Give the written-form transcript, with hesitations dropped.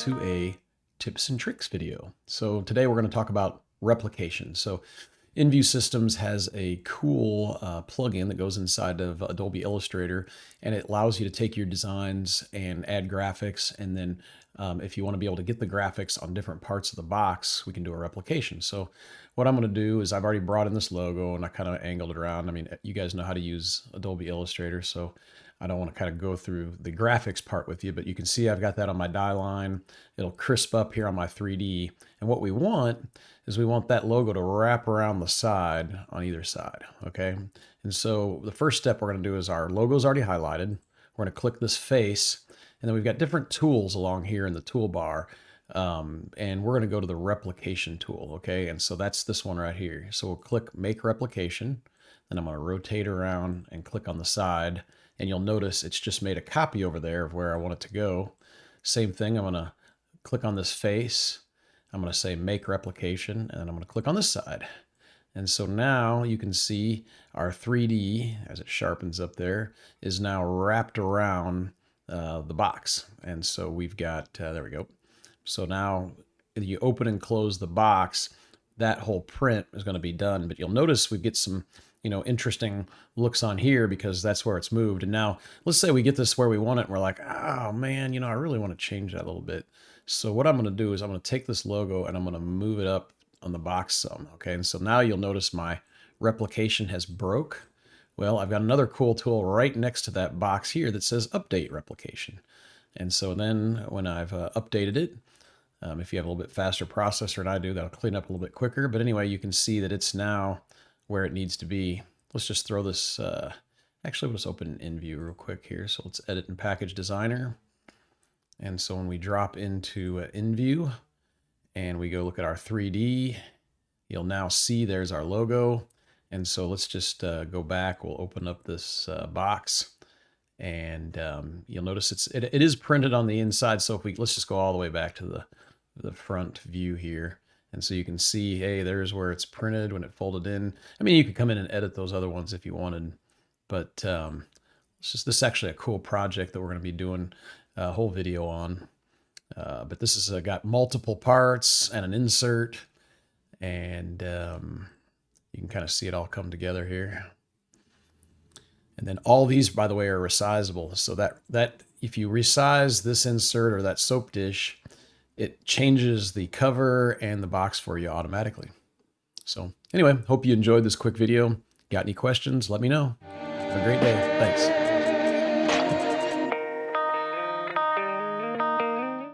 to a tips and tricks video. So today we're going to talk about replication. So EngView Systems has a cool plugin that goes inside of Adobe Illustrator, and it allows you to take your designs and add graphics, and then if you want to be able to get the graphics on different parts of the box, we can do a replication. So what I'm going to do is I've already brought in this logo and I kind of angled it around. I mean, you guys know how to use Adobe Illustrator, so I don't want to kind of go through the graphics part with you, but you can see I've got that on my die line. It'll crisp up here on my 3D. And what we want is we want that logo to wrap around the side on either side, okay? And so the first step we're going to do is our logo's already highlighted. We're going to click this face, and then we've got different tools along here in the toolbar. And we're going to go to the replication tool, okay? And so that's this one right here. So we'll click Make Replication, then I'm going to rotate around and click on the side. And you'll notice it's just made a copy over there of where I want it to go. Same thing, I'm gonna click on this face. I'm gonna say Make Replication, and then I'm gonna click on this side. And so now you can see our 3D, as it sharpens up there, is now wrapped around the box. And so we've got, there we go. So now if you open and close the box, that whole print is gonna be done. But you'll notice we get some interesting looks on here because that's where it's moved. And now let's say we get this where we want it and we're like, oh man, I really want to change that a little bit. So what I'm going to do is I'm going to take this logo and I'm going to move it up on the box some. Okay. And so now you'll notice my replication has broke. Well, I've got another cool tool right next to that box here that says update replication. And so then when I've updated it, if you have a little bit faster processor than I do, that'll clean up a little bit quicker. But anyway, you can see that it's now where it needs to be. Let's just throw this, actually let's open EngView real quick here. So let's edit in Package Designer. And so when we drop into EngView and we go look at our 3D, you'll now see there's our logo. And so let's just go back, we'll open up this box, and you'll notice it is printed on the inside. So if let's just go all the way back to the front view here. And so you can see, hey, there's where it's printed when it folded in. I mean, you could come in and edit those other ones if you wanted, but this is actually a cool project that we're going to be doing a whole video on. But this has got multiple parts and an insert, and you can kind of see it all come together here. And then all these, by the way, are resizable. So that if you resize this insert or that soap dish, it changes the cover and the box for you automatically. So anyway, hope you enjoyed this quick video. Got any questions? Let me know. Have a great day. Thanks.